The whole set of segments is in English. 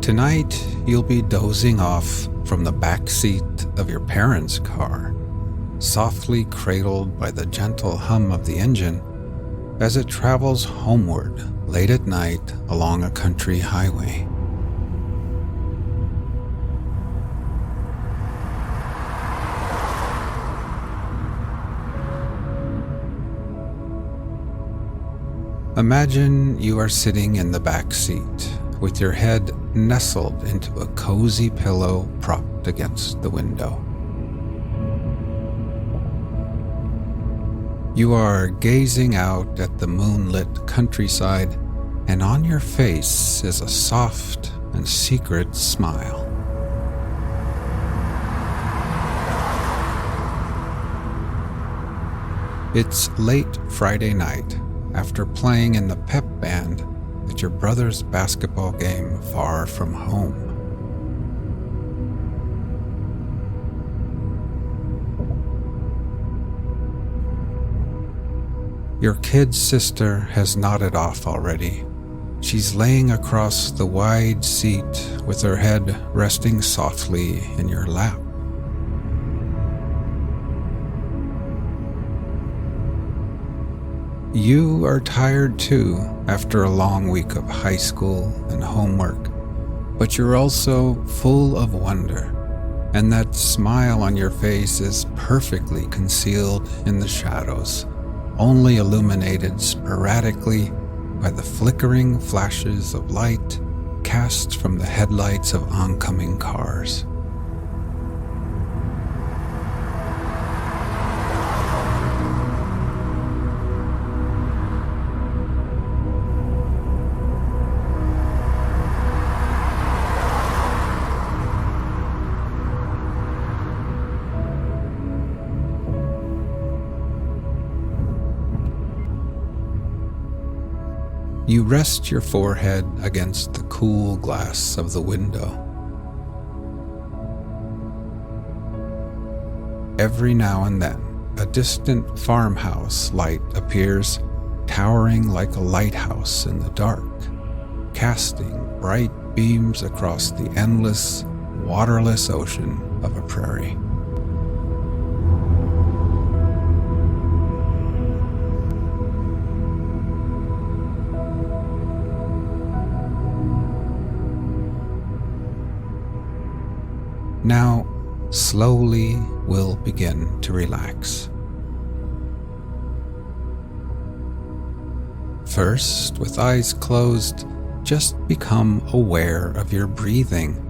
Tonight, you'll be dozing off from the backseat of your parents' car, softly cradled by the gentle hum of the engine as it travels homeward late at night along a country highway. Imagine you are sitting in the back seat with your head nestled into a cozy pillow propped against the window. You are gazing out at the moonlit countryside, and on your face is a soft and secret smile. It's late Friday night, after playing in the pep band at your brother's basketball game far from home. Your kid sister has nodded off already. She's laying across the wide seat with her head resting softly in your lap. You are tired too after a long week of high school and homework, but you're also full of wonder, and that smile on your face is perfectly concealed in the shadows, only illuminated sporadically by the flickering flashes of light cast from the headlights of oncoming cars. You rest your forehead against the cool glass of the window. Every now and then, a distant farmhouse light appears, towering like a lighthouse in the dark, casting bright beams across the endless, waterless ocean of a prairie. Now, slowly we'll begin to relax. First, with eyes closed, just become aware of your breathing,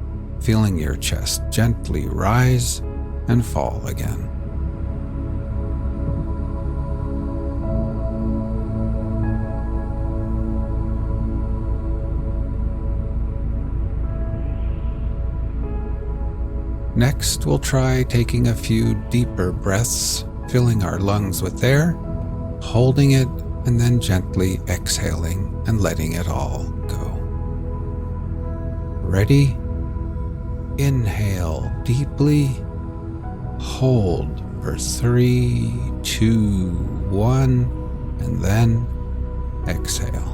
feeling your chest gently rise and fall again. Next, we'll try taking a few deeper breaths, filling our lungs with air, holding it, and then gently exhaling and letting it all go. Ready? Inhale deeply, hold for 3, 2, 1, and then exhale.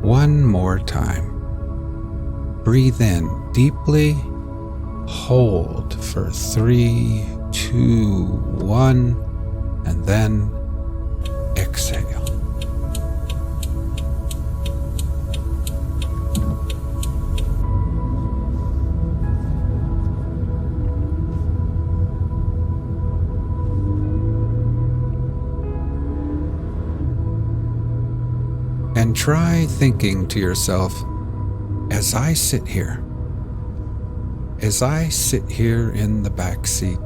One more time. Breathe in deeply, hold for 3, 2, 1, and then exhale. And try thinking to yourself, as I sit here in the back seat,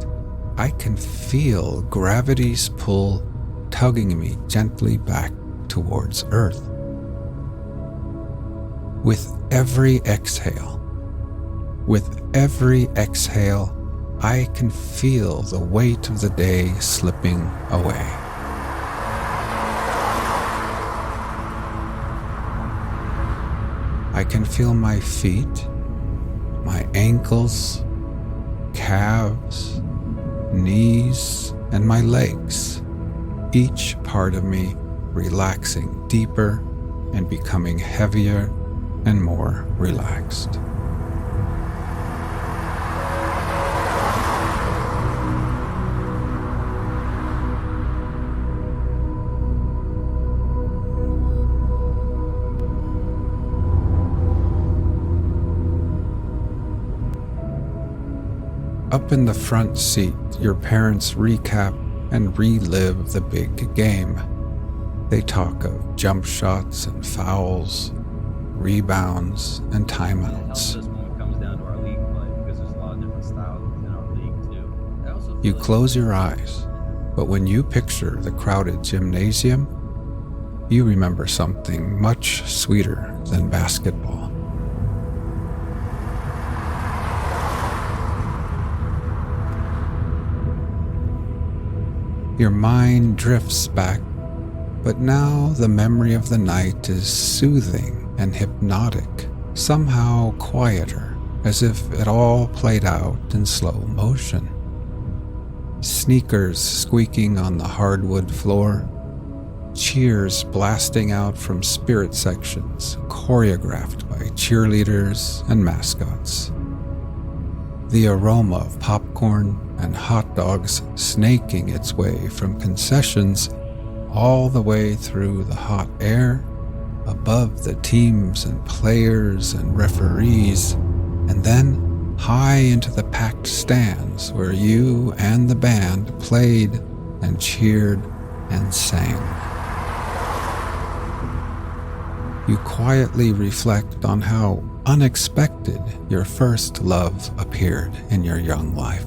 I can feel gravity's pull tugging me gently back towards Earth. With every exhale, I can feel the weight of the day slipping away. I can feel my feet, my ankles, calves, knees, and my legs, each part of me relaxing deeper and becoming heavier and more relaxed. Up in the front seat, your parents recap and relive the big game. They talk of jump shots and fouls, rebounds and timeouts. You close your eyes, but when you picture the crowded gymnasium, you remember something much sweeter than basketball. Your mind drifts back, but now the memory of the night is soothing and hypnotic, somehow quieter, as if it all played out in slow motion. Sneakers squeaking on the hardwood floor, cheers blasting out from spirit sections choreographed by cheerleaders and mascots. The aroma of popcorn and hot dogs snaking its way from concessions all the way through the hot air, above the teams and players and referees, and then high into the packed stands where you and the band played and cheered and sang. You quietly reflect on how unexpected your first love appeared in your young life.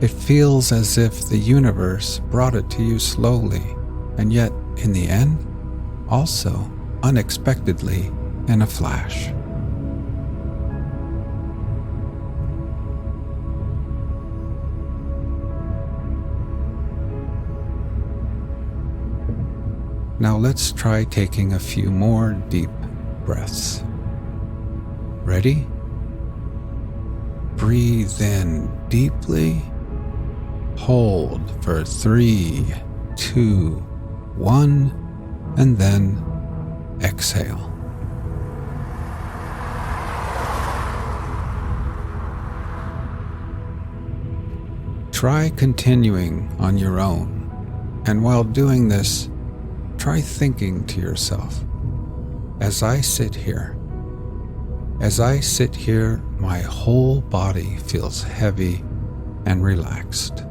It feels as if the universe brought it to you slowly, and yet, in the end, also unexpectedly in a flash. Now let's try taking a few more deep breaths. Ready? Breathe in deeply. Hold for 3, 2, 1, and then exhale. Try continuing on your own, and while doing this, try thinking to yourself, as I sit here, my whole body feels heavy and relaxed.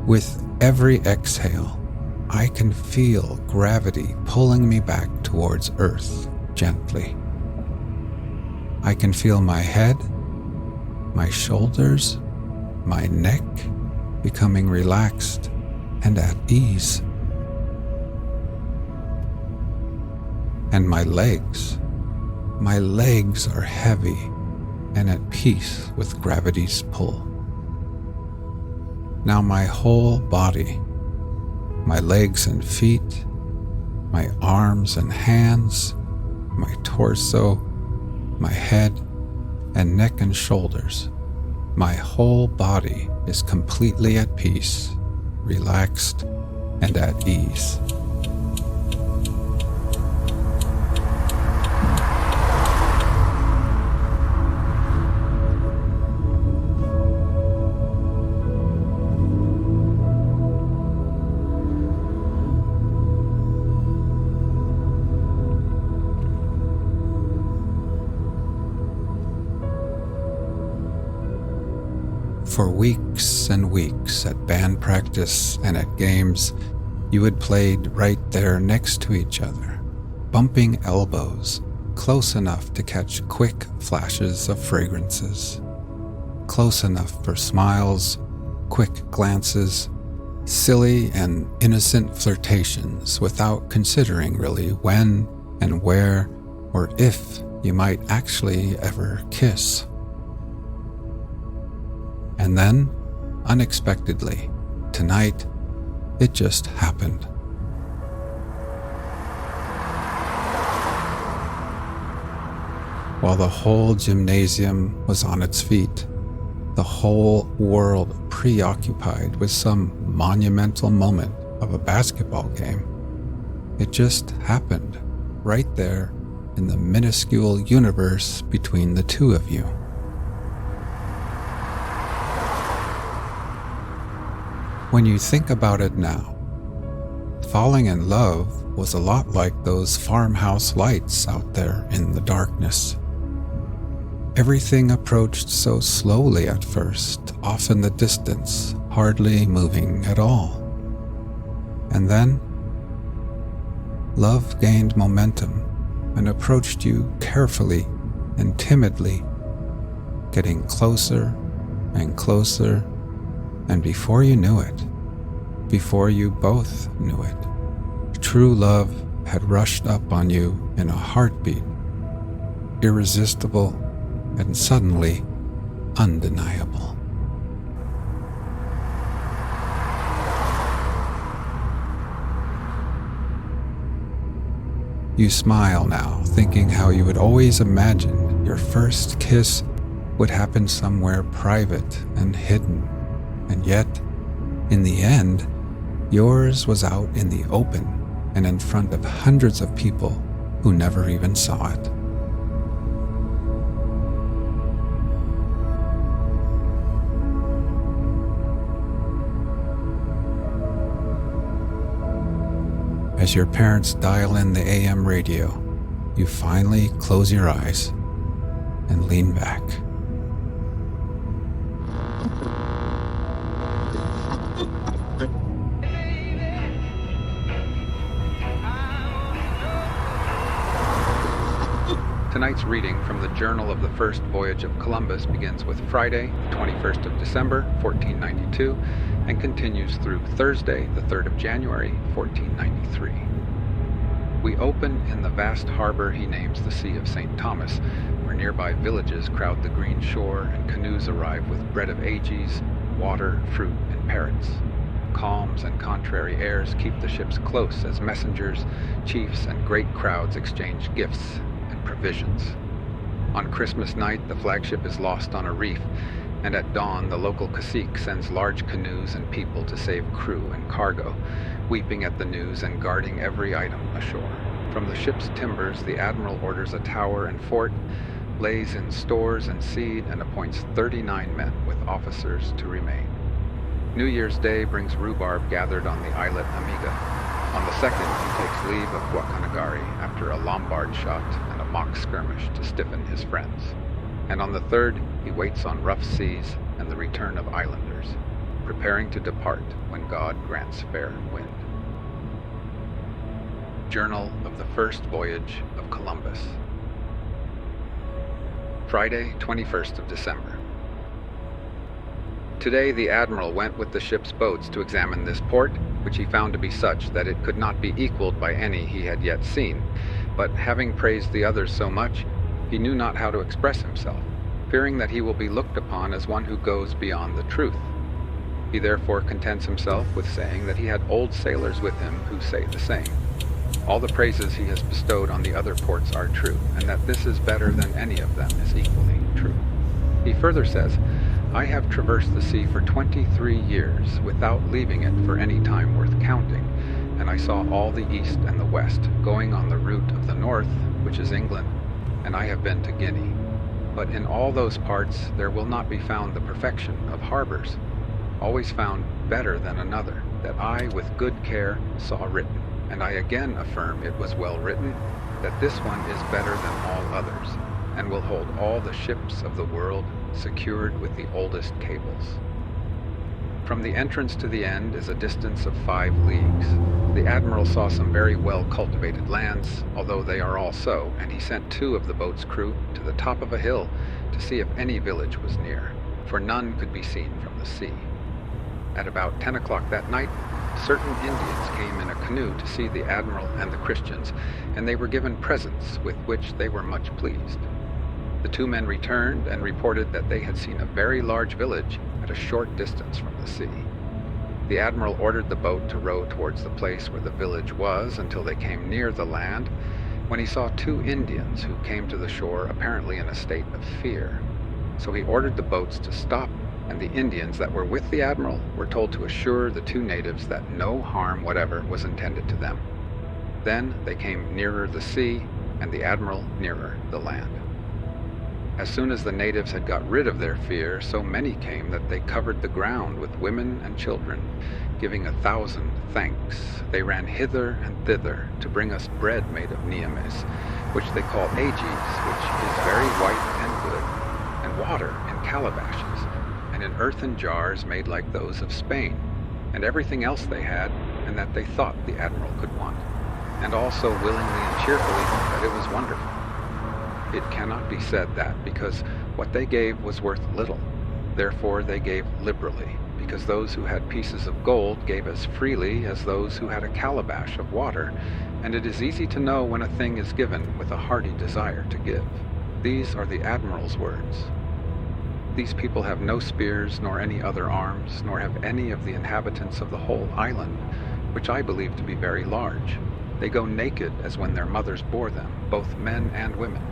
With every exhale, I can feel gravity pulling me back towards Earth gently. I can feel my head, my shoulders, my neck becoming relaxed and at ease. And my legs are heavy and at peace with gravity's pull. Now my whole body, my legs and feet, my arms and hands, my torso, my head and neck and shoulders, my whole body is completely at peace, relaxed, and at ease. For weeks and weeks at band practice and at games, you had played right there next to each other, bumping elbows, close enough to catch quick flashes of fragrances, close enough for smiles, quick glances, silly and innocent flirtations without considering really when and where or if you might actually ever kiss. And then, unexpectedly, tonight, it just happened. while the whole gymnasium was on its feet, the whole world preoccupied with some monumental moment of a basketball game. It just happened right there in the minuscule universe between the two of you. When you think about it now, falling in love was a lot like those farmhouse lights out there in the darkness. Everything approached so slowly at first, off in the distance, hardly moving at all. And then, love gained momentum and approached you carefully and timidly, getting closer and closer, and before you knew it, before you both knew it, true love had rushed up on you in a heartbeat, irresistible and suddenly undeniable. You smile now, thinking how you had always imagined your first kiss would happen somewhere private and hidden, and yet, in the end, yours was out in the open and in front of hundreds of people who never even saw it. As your parents dial in the AM radio, you finally close your eyes and lean back. Tonight's reading from the Journal of the First Voyage of Columbus begins with Friday, the 21st of December, 1492, and continues through Thursday, the 3rd of January, 1493. We open in the vast harbor he names the Sea of St. Thomas, where nearby villages crowd the green shore and canoes arrive with bread of ages, water, fruit, and parrots. Calms and contrary airs keep the ships close as messengers, chiefs, and great crowds exchange gifts and provisions. On Christmas night, the flagship is lost on a reef, and at dawn the local cacique sends large canoes and people to save crew and cargo, weeping at the news and guarding every item ashore. From the ship's timbers, the admiral orders a tower and fort, lays in stores and seed, and appoints 39 men with officers to remain. New Year's Day brings rhubarb gathered on the islet Amiga. On the 2nd, he takes leave of Guacanagari after a Lombard shot and a mock skirmish to stiffen his friends. And on the 3rd, he waits on rough seas and the return of islanders, preparing to depart when God grants fair wind. Journal of the First Voyage of Columbus. Friday, 21st of December. Today the admiral went with the ship's boats to examine this port, which he found to be such that it could not be equaled by any he had yet seen, but having praised the others so much, he knew not how to express himself, fearing that he will be looked upon as one who goes beyond the truth. He therefore contents himself with saying that he had old sailors with him who say the same. All the praises he has bestowed on the other ports are true, and that this is better than any of them is equally true. He further says, I have traversed the sea for 23 years without leaving it for any time worth counting, and I saw all the east and the west, going on the route of the north, which is England, and I have been to Guinea. But in all those parts there will not be found the perfection of harbors, always found better than another, that I with good care saw written, and I again affirm it was well written, that this one is better than all others, and will hold all the ships of the world secured with the oldest cables. From the entrance to the end is a distance of 5 leagues. The admiral saw some very well cultivated lands, although they are all so, and he sent 2 of the boat's crew to the top of a hill to see if any village was near, for none could be seen from the sea. At about 10 o'clock that night, certain Indians came in a canoe to see the admiral and the Christians, and they were given presents with which they were much pleased. The 2 men returned and reported that they had seen a very large village at a short distance from the sea. The admiral ordered the boat to row towards the place where the village was until they came near the land, when he saw two Indians who came to the shore apparently in a state of fear. So he ordered the boats to stop, and the Indians that were with the admiral were told to assure the two natives that no harm whatever was intended to them. Then they came nearer the sea, and the admiral nearer the land. As soon as the natives had got rid of their fear, so many came that they covered the ground with women and children, giving 1,000 thanks. They ran hither and thither to bring us bread made of neames, which they call ages, which is very white and good, and water in calabashes, and in earthen jars made like those of Spain, and everything else they had, and that they thought the admiral could want, and also willingly and cheerfully that it was wonderful. It cannot be said that, because what they gave was worth little. Therefore they gave liberally, because those who had pieces of gold gave as freely as those who had a calabash of water, and it is easy to know when a thing is given with a hearty desire to give. These are the admiral's words. These people have no spears nor any other arms, nor have any of the inhabitants of the whole island, which I believe to be very large. They go naked as when their mothers bore them, both men and women.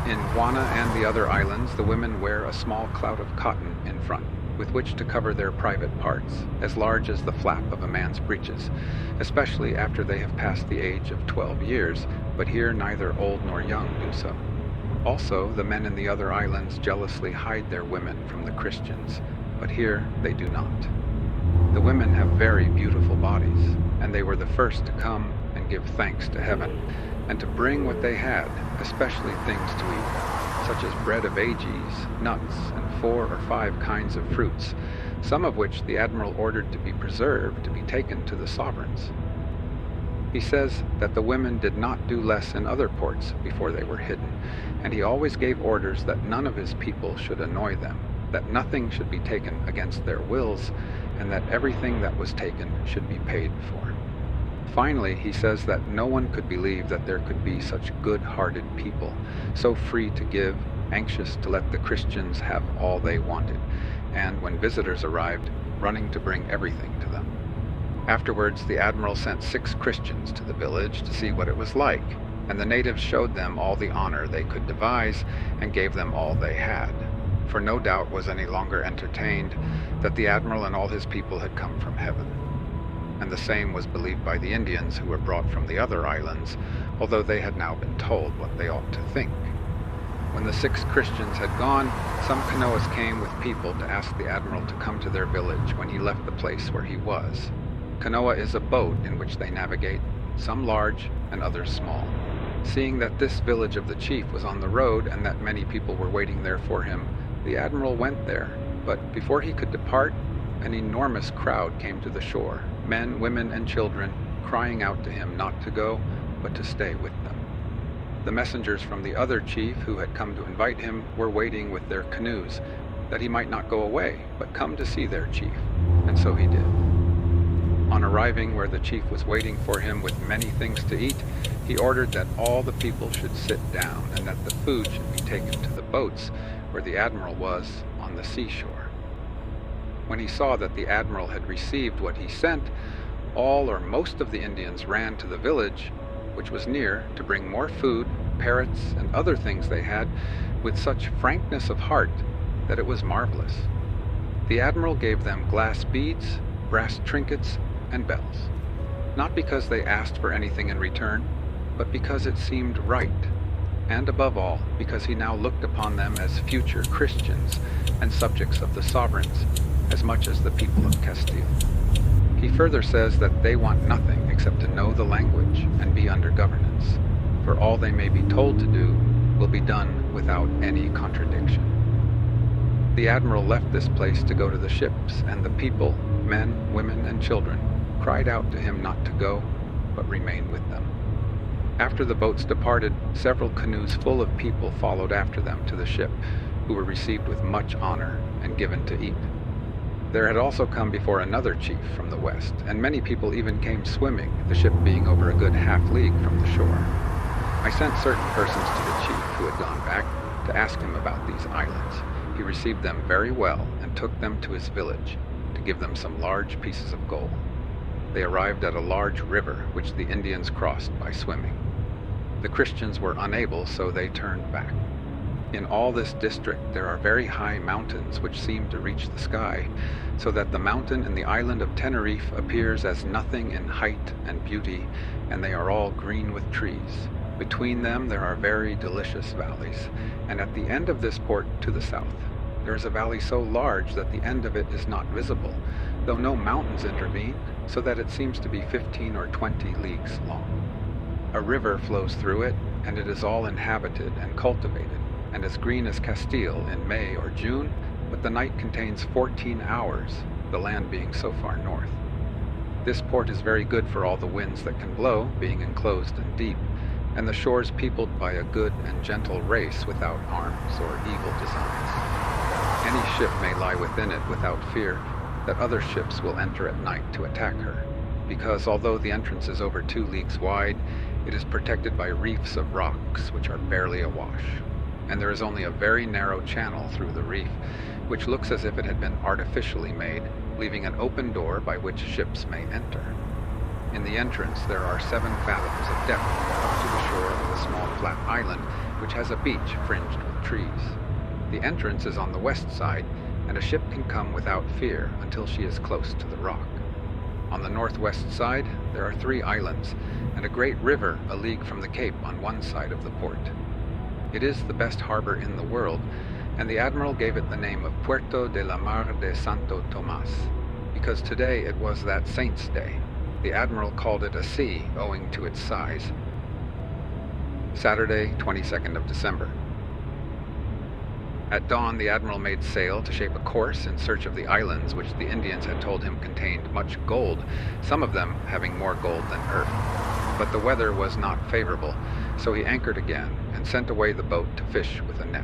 In Guana and the other islands, the women wear a small clout of cotton in front, with which to cover their private parts, as large as the flap of a man's breeches, especially after they have passed the age of 12 years, but here neither old nor young do so. Also, the men in the other islands jealously hide their women from the Christians, but here they do not. The women have very beautiful bodies, and they were the first to come and give thanks to heaven, and to bring what they had, especially things to eat, such as bread of ages, nuts, and 4 or 5 kinds of fruits, some of which the admiral ordered to be preserved to be taken to the sovereigns. He says that the women did not do less in other ports before they were hidden, and he always gave orders that none of his people should annoy them, that nothing should be taken against their wills, and that everything that was taken should be paid for. Finally, he says that no one could believe that there could be such good-hearted people, so free to give, anxious to let the Christians have all they wanted, and when visitors arrived, running to bring everything to them. Afterwards, the admiral sent 6 Christians to the village to see what it was like, and the natives showed them all the honor they could devise and gave them all they had, for no doubt was any longer entertained that the admiral and all his people had come from heaven. And the same was believed by the Indians who were brought from the other islands, although they had now been told what they ought to think. When the 6 Christians had gone, some canoes came with people to ask the admiral to come to their village when he left the place where he was. Canoa is a boat in which they navigate, some large and others small. Seeing that this village of the chief was on the road and that many people were waiting there for him, the admiral went there, but before he could depart, an enormous crowd came to the shore, men, women, and children, crying out to him not to go, but to stay with them. The messengers from the other chief who had come to invite him were waiting with their canoes, that he might not go away, but come to see their chief, and so he did. On arriving where the chief was waiting for him with many things to eat, he ordered that all the people should sit down, and that the food should be taken to the boats where the admiral was on the seashore. When he saw that the admiral had received what he sent, all or most of the Indians ran to the village, which was near, to bring more food, parrots, and other things they had, with such frankness of heart that it was marvelous. The admiral gave them glass beads, brass trinkets, and bells, not because they asked for anything in return, but because it seemed right, and above all, because he now looked upon them as future Christians and subjects of the sovereigns, as much as the people of Castile. He further says that they want nothing except to know the language and be under governance, for all they may be told to do will be done without any contradiction. The admiral left this place to go to the ships, and the people, men, women, and children, cried out to him not to go, but remain with them. After the boats departed, several canoes full of people followed after them to the ship, who were received with much honor and given to eat. There had also come before another chief from the west, and many people even came swimming, the ship being over a good half-league from the shore. I sent certain persons to the chief who had gone back to ask him about these islands. He received them very well and took them to his village to give them some large pieces of gold. They arrived at a large river which the Indians crossed by swimming. The Christians were unable, so they turned back. In all this district there are very high mountains which seem to reach the sky, so that the mountain and the island of Tenerife appears as nothing in height and beauty, and they are all green with trees. Between them there are very delicious valleys, and at the end of this port to the south, there is a valley so large that the end of it is not visible, though no mountains intervene, so that it seems to be 15 or 20 leagues long. A river flows through it, and it is all inhabited and cultivated, and as green as Castile in May or June, but the night contains 14 hours, the land being so far north. This port is very good for all the winds that can blow, being enclosed and deep, and the shores peopled by a good and gentle race without arms or evil designs. Any ship may lie within it without fear that other ships will enter at night to attack her, because although the entrance is over 2 leagues wide, it is protected by reefs of rocks which are barely awash, and there is only a very narrow channel through the reef, which looks as if it had been artificially made, leaving an open door by which ships may enter. In the entrance there are 7 fathoms of depth up to the shore of a small flat island, which has a beach fringed with trees. The entrance is on the west side, and a ship can come without fear until she is close to the rock. On the northwest side there are 3 islands, and a great river a league from the cape on one side of the port. It is the best harbor in the world, and the admiral gave it the name of Puerto de la Mar de Santo Tomas, because today it was that saint's day. The admiral called it a sea, owing to its size. Saturday, 22nd of December. At dawn, the admiral made sail to shape a course in search of the islands which the Indians had told him contained much gold, some of them having more gold than earth. But the weather was not favorable, so he anchored again and sent away the boat to fish with a net.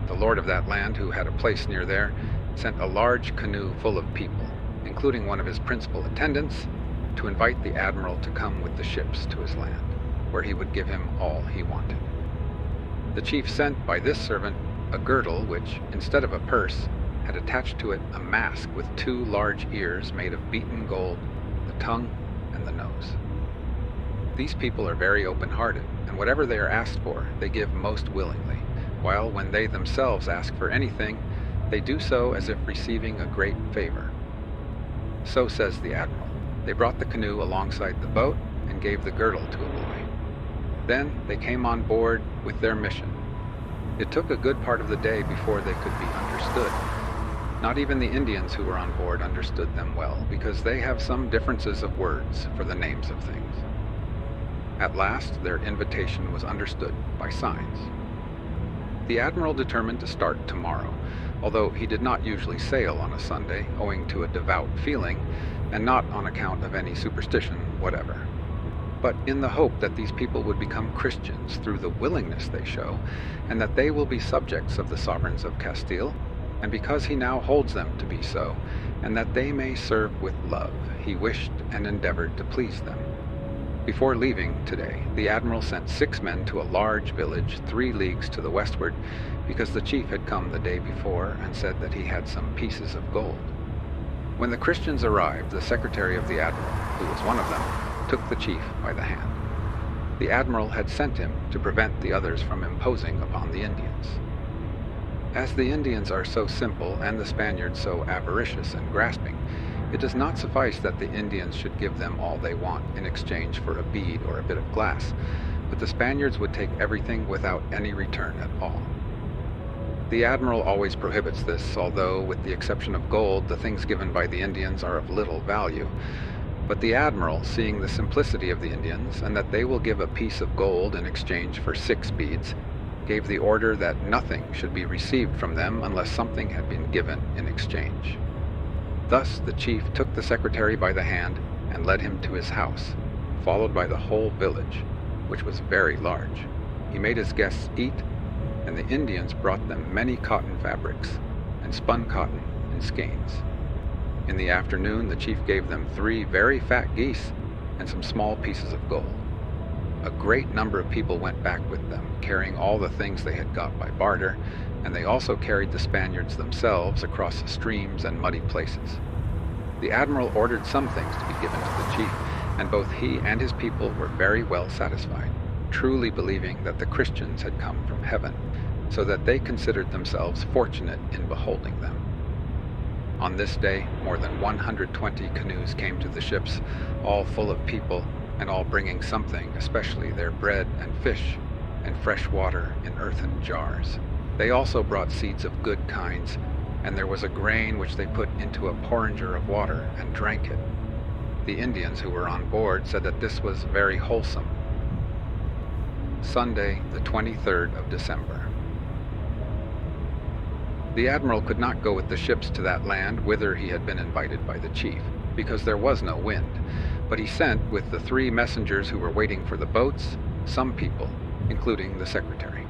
The lord of that land, who had a place near there, sent a large canoe full of people, including one of his principal attendants, to invite the admiral to come with the ships to his land, where he would give him all he wanted. The chief sent by this servant a girdle which, instead of a purse, had attached to it a mask with 2 large ears made of beaten gold, the tongue and the nose. These people are very open-hearted, and whatever they are asked for, they give most willingly, while when they themselves ask for anything, they do so as if receiving a great favor. So says the admiral. They brought the canoe alongside the boat and gave the girdle to a boy. Then they came on board with their mission. It took a good part of the day before they could be understood. Not even the Indians who were on board understood them well, because they have some differences of words for the names of things. At last, their invitation was understood by signs. The admiral determined to start tomorrow, although he did not usually sail on a Sunday, owing to a devout feeling, and not on account of any superstition whatever, but in the hope that these people would become Christians through the willingness they show, and that they will be subjects of the sovereigns of Castile, and because he now holds them to be so, and that they may serve with love, he wished and endeavored to please them. Before leaving today, the admiral sent 6 men to a large village 3 leagues to the westward, because the chief had come the day before and said that he had some pieces of gold. When the Christians arrived, the secretary of the admiral, who was one of them, took the chief by the hand. The admiral had sent him to prevent the others from imposing upon the Indians. As the Indians are so simple and the Spaniards so avaricious and grasping, it does not suffice that the Indians should give them all they want in exchange for a bead or a bit of glass, but the Spaniards would take everything without any return at all. The admiral always prohibits this, although, with the exception of gold, the things given by the Indians are of little value. But the admiral, seeing the simplicity of the Indians, and that they will give a piece of gold in exchange for 6 beads, gave the order that nothing should be received from them unless something had been given in exchange. Thus the chief took the secretary by the hand and led him to his house, followed by the whole village, which was very large. He made his guests eat, and the Indians brought them many cotton fabrics, and spun cotton in skeins. In the afternoon the chief gave them 3 very fat geese and some small pieces of gold. A great number of people went back with them, carrying all the things they had got by barter, and they also carried the Spaniards themselves across streams and muddy places. The admiral ordered some things to be given to the chief, and both he and his people were very well satisfied. truly believing that the Christians had come from heaven, so that they considered themselves fortunate in beholding them. On this day, more than 120 canoes came to the ships, all full of people, and all bringing something, especially their bread and fish, and fresh water in earthen jars. They also brought seeds of good kinds, and there was a grain which they put into a porringer of water and drank it. The Indians who were on board said that this was very wholesome. Sunday, the 23rd of December. The admiral could not go with the ships to that land whither he had been invited by the chief, because there was no wind, but he sent, with the 3 messengers who were waiting for the boats, some people, including the secretary.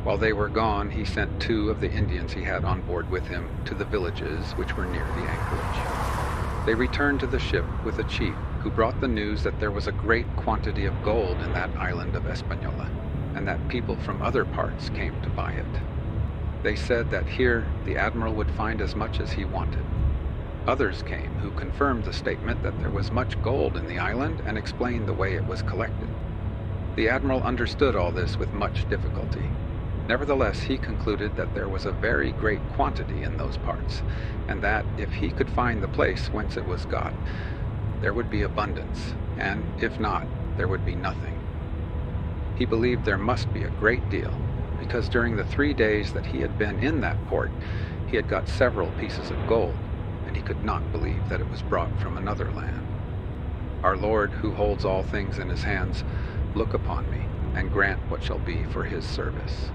While they were gone, he sent 2 of the Indians he had on board with him to the villages which were near the anchorage. They returned to the ship with a chief, who brought the news that there was a great quantity of gold in that island of Hispaniola, and that people from other parts came to buy it. They said that here the admiral would find as much as he wanted. Others came who confirmed the statement that there was much gold in the island and explained the way it was collected. The admiral understood all this with much difficulty. Nevertheless, he concluded that there was a very great quantity in those parts, and that if he could find the place whence it was got, there would be abundance, and if not, there would be nothing. He believed there must be a great deal, because during the 3 days that he had been in that port, he had got several pieces of gold, and he could not believe that it was brought from another land. Our Lord, who holds all things in his hands, look upon me, and grant what shall be for his service.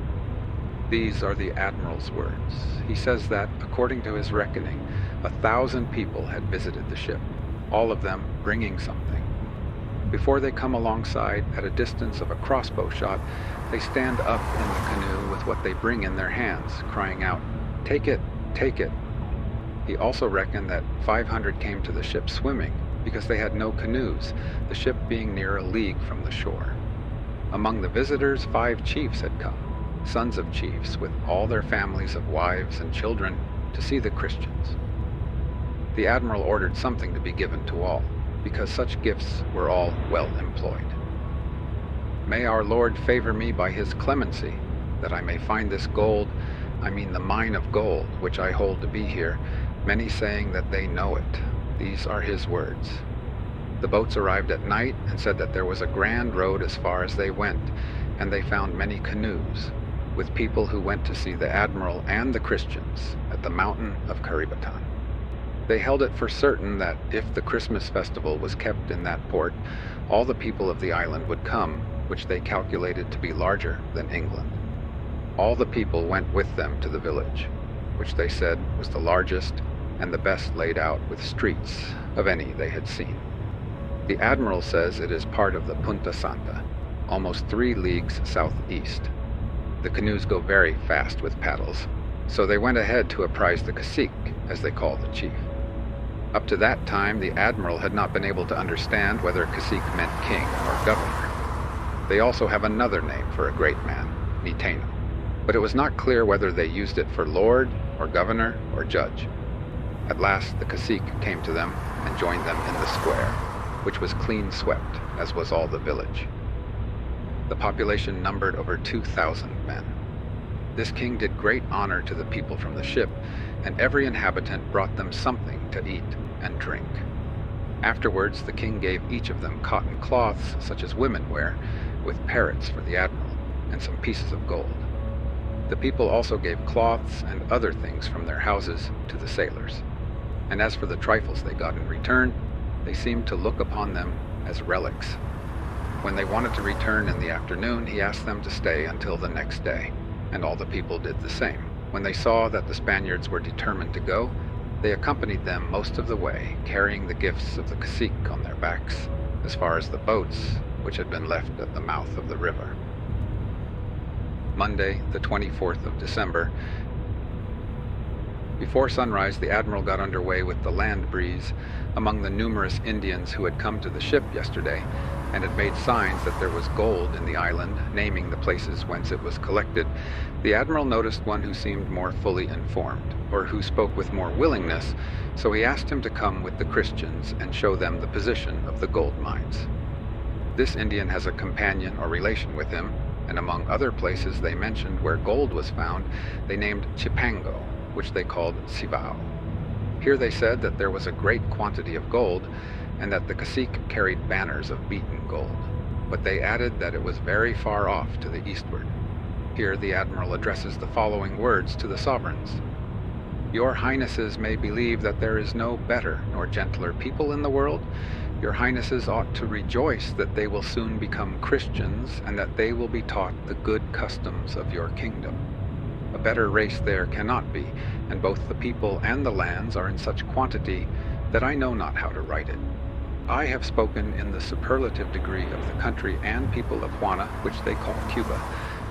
These are the admiral's words. He says that, according to his reckoning, 1,000 people had visited the ship, all of them bringing something. Before they come alongside, at a distance of a crossbow shot, they stand up in the canoe with what they bring in their hands, crying out, "Take it, take it." He also reckoned that 500 came to the ship swimming, because they had no canoes, the ship being near a league from the shore. Among the visitors, 5 chiefs had come, sons of chiefs, with all their families of wives and children, to see the Christians. The admiral ordered something to be given to all, because such gifts were all well employed. May our Lord favor me by his clemency, that I may find this gold, I mean the mine of gold, which I hold to be here, many saying that they know it. These are his words. The boats arrived at night and said that there was a grand road as far as they went, and they found many canoes, with people who went to see the admiral and the Christians at the mountain of Caribatan. They held it for certain that if the Christmas festival was kept in that port, all the people of the island would come, which they calculated to be larger than England. All the people went with them to the village, which they said was the largest and the best laid out with streets of any they had seen. The admiral says it is part of the Punta Santa, almost 3 leagues southeast. The canoes go very fast with paddles, so they went ahead to apprise the cacique, as they call the chief. Up to that time, the admiral had not been able to understand whether cacique meant king or governor. They also have another name for a great man, Taíno, but it was not clear whether they used it for lord or governor or judge. At last, the cacique came to them and joined them in the square, which was clean swept, as was all the village. The population numbered over 2,000 men. This king did great honor to the people from the ship, and every inhabitant brought them something to eat and drink. Afterwards, the king gave each of them cotton cloths, such as women wear, with parrots for the admiral, and some pieces of gold. The people also gave cloths and other things from their houses to the sailors. And as for the trifles they got in return, they seemed to look upon them as relics. When they wanted to return in the afternoon, he asked them to stay until the next day, and all the people did the same. When they saw that the Spaniards were determined to go, they accompanied them most of the way, carrying the gifts of the cacique on their backs, as far as the boats, which had been left at the mouth of the river. Monday, the 24th of December. Before sunrise, the admiral got underway with the land breeze among the numerous Indians who had come to the ship yesterday and had made signs that there was gold in the island, naming the places whence it was collected. The admiral noticed one who seemed more fully informed, or who spoke with more willingness, so he asked him to come with the Christians and show them the position of the gold mines. This Indian has a companion or relation with him, and among other places they mentioned where gold was found, they named Chipango, which they called Cibao. Here they said that there was a great quantity of gold, and that the cacique carried banners of beaten gold, but they added that it was very far off to the eastward. Here the admiral addresses the following words to the sovereigns. Your highnesses may believe that there is no better nor gentler people in the world. Your highnesses ought to rejoice that they will soon become Christians, and that they will be taught the good customs of your kingdom. A better race there cannot be, and both the people and the lands are in such quantity that I know not how to write it. I have spoken in the superlative degree of the country and people of Juana, which they call Cuba,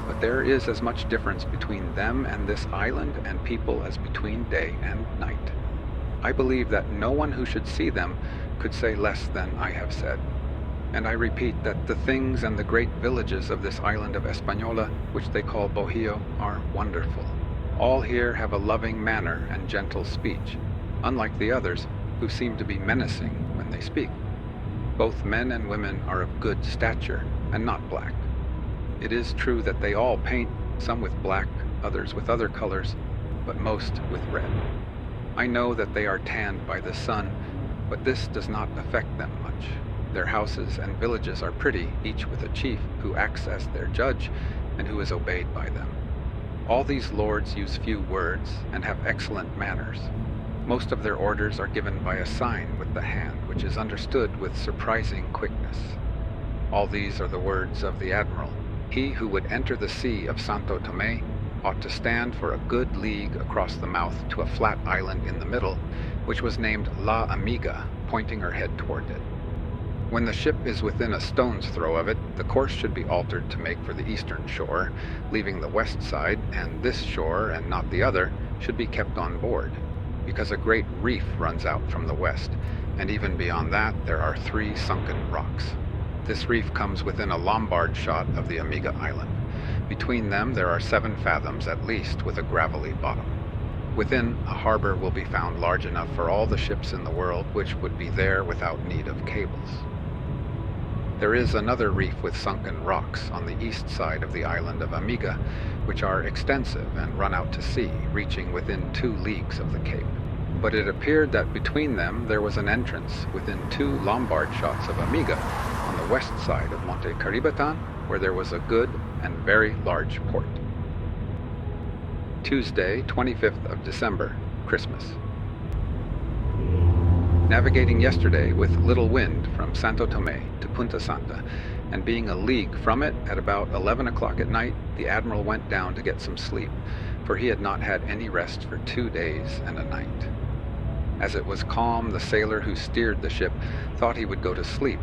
but there is as much difference between them and this island and people as between day and night. I believe that no one who should see them could say less than I have said. And I repeat that the things and the great villages of this island of Española, which they call Bohio, are wonderful. All here have a loving manner and gentle speech, unlike the others, who seem to be menacing when they speak. Both men and women are of good stature, and not black. It is true that they all paint, some with black, others with other colors, but most with red. I know that they are tanned by the sun, but this does not affect them much. Their houses and villages are pretty, each with a chief who acts as their judge and who is obeyed by them. All these lords use few words and have excellent manners. Most of their orders are given by a sign with the hand, which is understood with surprising quickness. All these are the words of the admiral. He who would enter the sea of Santo Tomé ought to stand for a good league across the mouth to a flat island in the middle, which was named La Amiga, pointing her head toward it. When the ship is within a stone's throw of it, the course should be altered to make for the eastern shore, leaving the west side, and this shore, and not the other, should be kept on board, because a great reef runs out from the west, and even beyond that there are 3 sunken rocks. This reef comes within a Lombard shot of the Amiga Island. Between them there are 7 fathoms at least, with a gravelly bottom. Within, a harbor will be found large enough for all the ships in the world, which would be there without need of cables. There is another reef with sunken rocks on the east side of the island of Amiga, which are extensive and run out to sea, reaching within 2 leagues of the cape. But it appeared that between them there was an entrance within 2 Lombard shots of Amiga, on the west side of Monte Caribatan, where there was a good and very large port. Tuesday, 25th of December, Christmas. Navigating yesterday with little wind from Santo Tomé to Punta Santa, and being a league from it at about 11 o'clock at night, the admiral went down to get some sleep, for he had not had any rest for 2 days and a night. As it was calm, the sailor who steered the ship thought he would go to sleep,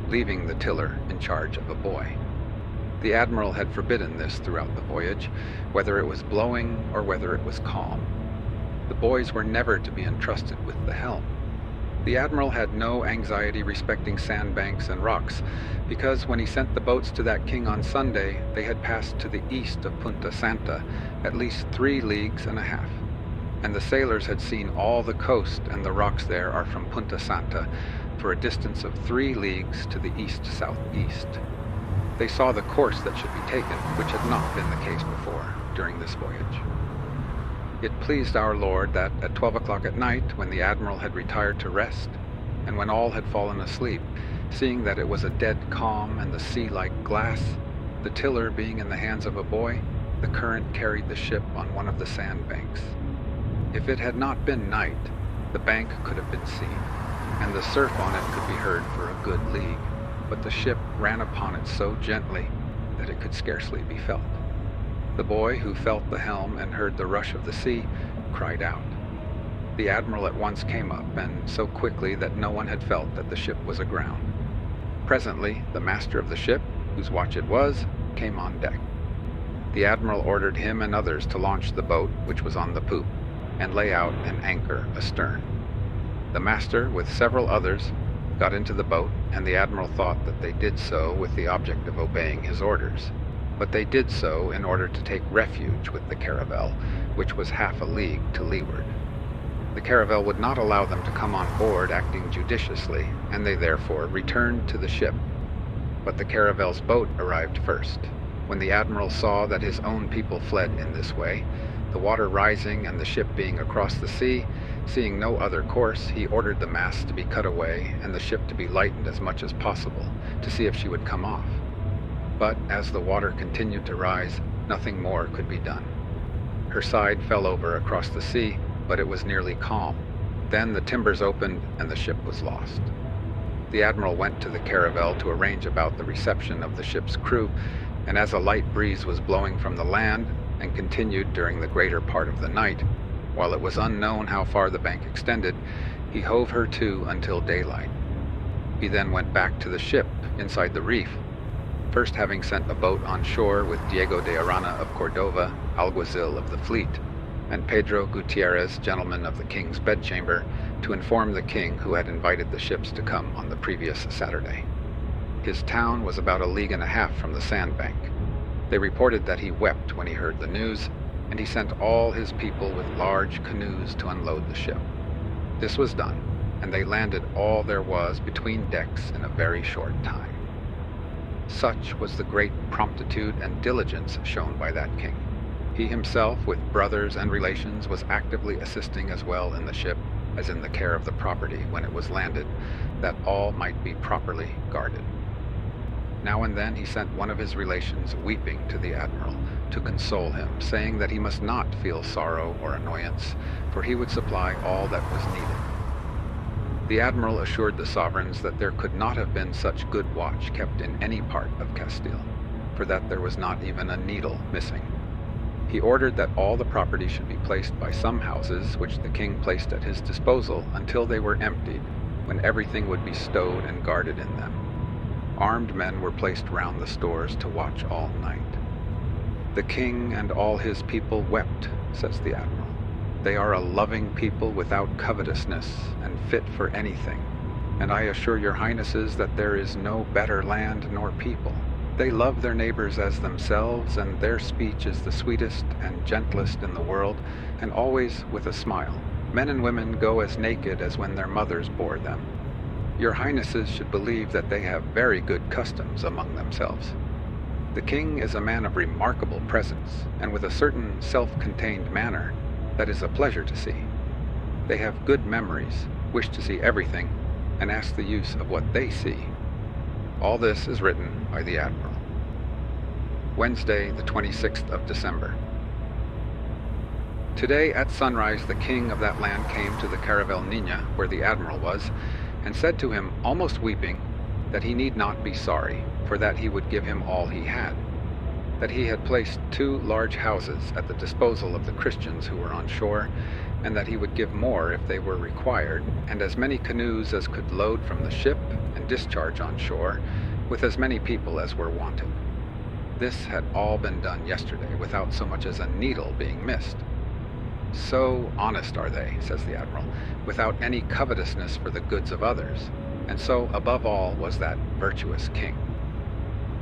leaving the tiller in charge of a boy. The admiral had forbidden this throughout the voyage, whether it was blowing or whether it was calm. The boys were never to be entrusted with the helm. The admiral had no anxiety respecting sandbanks and rocks, because when he sent the boats to that king on Sunday, they had passed to the east of Punta Santa, at least 3 leagues and a half. And the sailors had seen all the coast, and the rocks there are from Punta Santa, for a distance of 3 leagues to the east-southeast. They saw the course that should be taken, which had not been the case before during this voyage. It pleased our Lord that at 12 o'clock at night, when the admiral had retired to rest, and when all had fallen asleep, seeing that it was a dead calm and the sea like glass, the tiller being in the hands of a boy, the current carried the ship on one of the sandbanks. If it had not been night, the bank could have been seen, and the surf on it could be heard for a good league, but the ship ran upon it so gently that it could scarcely be felt. The boy, who felt the helm and heard the rush of the sea, cried out. The admiral at once came up, and so quickly that no one had felt that the ship was aground. Presently, the master of the ship, whose watch it was, came on deck. The admiral ordered him and others to launch the boat, which was on the poop, and lay out an anchor astern. The master, with several others, got into the boat, and the admiral thought that they did so with the object of obeying his orders. But they did so in order to take refuge with the caravel, which was half a league to leeward. The caravel would not allow them to come on board acting judiciously, and they therefore returned to the ship. But the caravel's boat arrived first. When the admiral saw that his own people fled in this way, the water rising and the ship being across the sea, seeing no other course, he ordered the masts to be cut away and the ship to be lightened as much as possible, to see if she would come off. But as the water continued to rise, nothing more could be done. Her side fell over across the sea, but it was nearly calm. Then the timbers opened and the ship was lost. The admiral went to the caravel to arrange about the reception of the ship's crew, and as a light breeze was blowing from the land and continued during the greater part of the night, while it was unknown how far the bank extended, he hove her to until daylight. He then went back to the ship inside the reef, first having sent a boat on shore with Diego de Arana of Cordova, alguazil of the fleet, and Pedro Gutierrez, gentleman of the king's bedchamber, to inform the king who had invited the ships to come on the previous Saturday. His town was about 1.5 leagues from the sandbank. They reported that he wept when he heard the news, and he sent all his people with large canoes to unload the ship. This was done, and they landed all there was between decks in a very short time. Such was the great promptitude and diligence shown by that king. He himself, with brothers and relations, was actively assisting as well in the ship as in the care of the property when it was landed, that all might be properly guarded. Now and then he sent one of his relations weeping to the admiral to console him, saying that he must not feel sorrow or annoyance, for he would supply all that was needed. The admiral assured the sovereigns that there could not have been such good watch kept in any part of Castile, for that there was not even a needle missing. He ordered that all the property should be placed by some houses which the king placed at his disposal until they were emptied, when everything would be stowed and guarded in them. Armed men were placed round the stores to watch all night. The king and all his people wept, says the admiral. They are a loving people without covetousness and fit for anything, and I assure your highnesses that there is no better land nor people. They love their neighbors as themselves, and their speech is the sweetest and gentlest in the world, and always with a smile. Men and women go as naked as when their mothers bore them. Your highnesses should believe that they have very good customs among themselves. The king is a man of remarkable presence, and with a certain self-contained manner that is a pleasure to see. They have good memories, wish to see everything, and ask the use of what they see. All this is written by the admiral. Wednesday, the 26th of December. Today at sunrise the king of that land came to the Caravel Niña, where the admiral was, and said to him, almost weeping, that he need not be sorry, for that he would give him all he had, that he had placed 2 large houses at the disposal of the Christians who were on shore, and that he would give more if they were required, and as many canoes as could load from the ship and discharge on shore, with as many people as were wanted. This had all been done yesterday, without so much as a needle being missed. So honest are they, says the admiral, without any covetousness for the goods of others, and so above all was that virtuous king.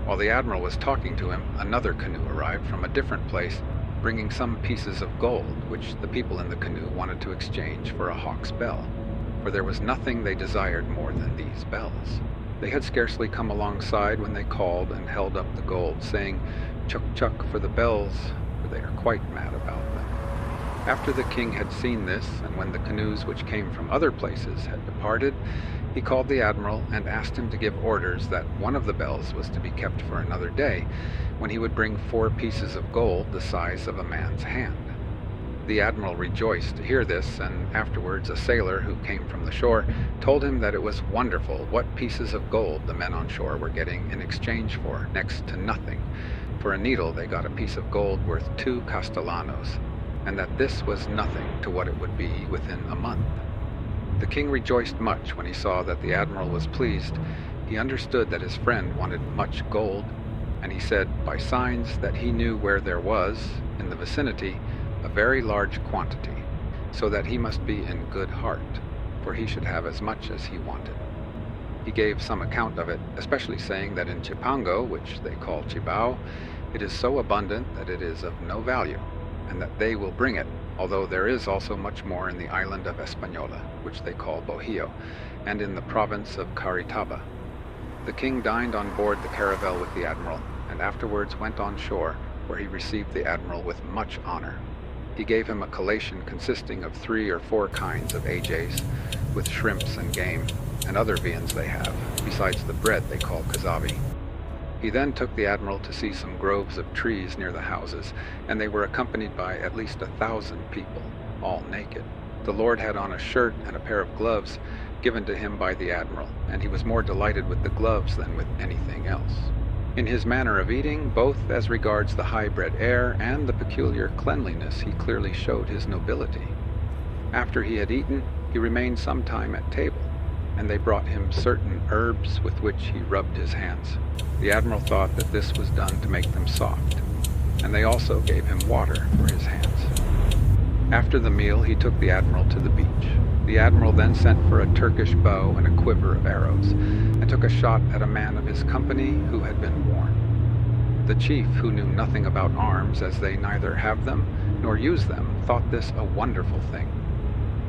While the admiral was talking to him, another canoe arrived from a different place, bringing some pieces of gold, which the people in the canoe wanted to exchange for a hawk's bell, for there was nothing they desired more than these bells. They had scarcely come alongside when they called and held up the gold, saying, "Chuck, chuck for the bells," for they are quite mad about them. After the king had seen this, and when the canoes which came from other places had departed, he called the admiral and asked him to give orders that one of the bells was to be kept for another day, when he would bring 4 pieces of gold the size of a man's hand. The admiral rejoiced to hear this, and afterwards a sailor who came from the shore told him that it was wonderful what pieces of gold the men on shore were getting in exchange for next to nothing. For a needle they got a piece of gold worth 2 castellanos, and that this was nothing to what it would be within a month. The king rejoiced much when he saw that the admiral was pleased. He understood that his friend wanted much gold, and he said by signs that he knew where there was, in the vicinity, a very large quantity, so that he must be in good heart, for he should have as much as he wanted. He gave some account of it, especially saying that in Chipango, which they call Chibao, it is so abundant that it is of no value, and that they will bring it, although there is also much more in the island of Española, which they call Bojillo, and in the province of Caritaba. The king dined on board the caravel with the admiral, and afterwards went on shore, where he received the admiral with much honor. He gave him a collation consisting of 3 or 4 kinds of AJs, with shrimps and game, and other viands they have, besides the bread they call kazavi. He then took the admiral to see some groves of trees near the houses, and they were accompanied by at least 1,000 people, all naked. The lord had on a shirt and a pair of gloves given to him by the admiral, and he was more delighted with the gloves than with anything else. In his manner of eating, both as regards the high-bred air and the peculiar cleanliness, he clearly showed his nobility. After he had eaten, he remained some time at table, and they brought him certain herbs with which he rubbed his hands. The admiral thought that this was done to make them soft, and they also gave him water for his hands. After the meal, he took the admiral to the beach. The admiral then sent for a Turkish bow and a quiver of arrows, and took a shot at a man of his company who had been warned. The chief, who knew nothing about arms, as they neither have them nor use them, thought this a wonderful thing.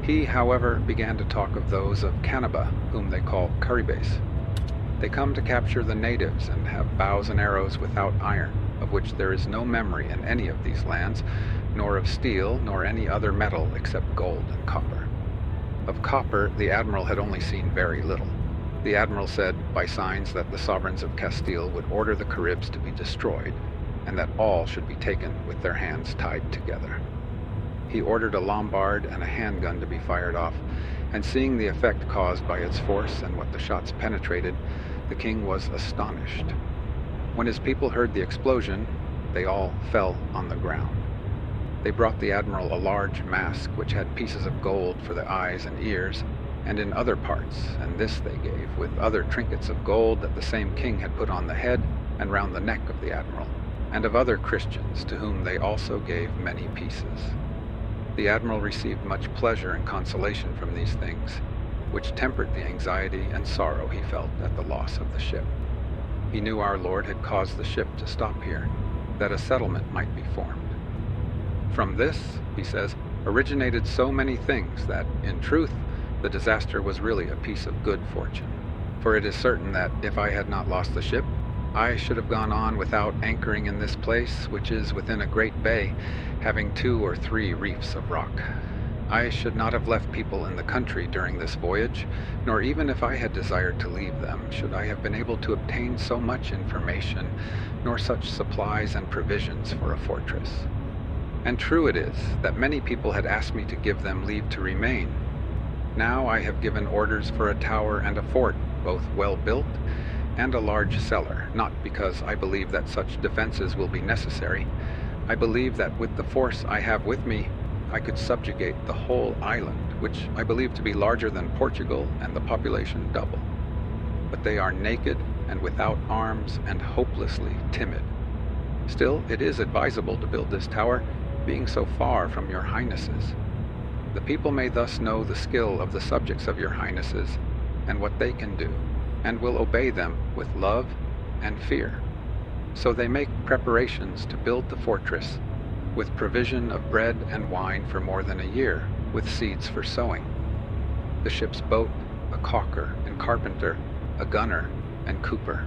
He, however, began to talk of those of Canaba, whom they call Caribes. They come to capture the natives and have bows and arrows without iron, of which there is no memory in any of these lands, nor of steel, nor any other metal except gold and copper. Of copper, the admiral had only seen very little. The admiral said by signs that the sovereigns of Castile would order the Caribs to be destroyed, and that all should be taken with their hands tied together. He ordered a lombard and a handgun to be fired off, and seeing the effect caused by its force and what the shots penetrated, the king was astonished. When his people heard the explosion, they all fell on the ground. They brought the admiral a large mask which had pieces of gold for the eyes and ears, and in other parts, and this they gave, with other trinkets of gold that the same king had put on the head and round the neck of the admiral, and of other Christians, to whom they also gave many pieces. The admiral received much pleasure and consolation from these things, which tempered the anxiety and sorrow he felt at the loss of the ship. He knew our Lord had caused the ship to stop here, that a settlement might be formed. From this, he says, originated so many things that, in truth, the disaster was really a piece of good fortune. For it is certain that if I had not lost the ship, I should have gone on without anchoring in this place, which is within a great bay, having 2 or 3 reefs of rock. I should not have left people in the country during this voyage, nor even if I had desired to leave them, should I have been able to obtain so much information, nor such supplies and provisions for a fortress. And true it is that many people had asked me to give them leave to remain. Now I have given orders for a tower and a fort, both well built, and a large cellar, not because I believe that such defenses will be necessary. I believe that with the force I have with me, I could subjugate the whole island, which I believe to be larger than Portugal and the population double. But they are naked and without arms and hopelessly timid. Still, it is advisable to build this tower, being so far from your highnesses. The people may thus know the skill of the subjects of your highnesses and what they can do, and will obey them with love and fear. So they make preparations to build the fortress, with provision of bread and wine for more than a year, with seeds for sowing. The ship's boat, a caulker and carpenter, a gunner and cooper.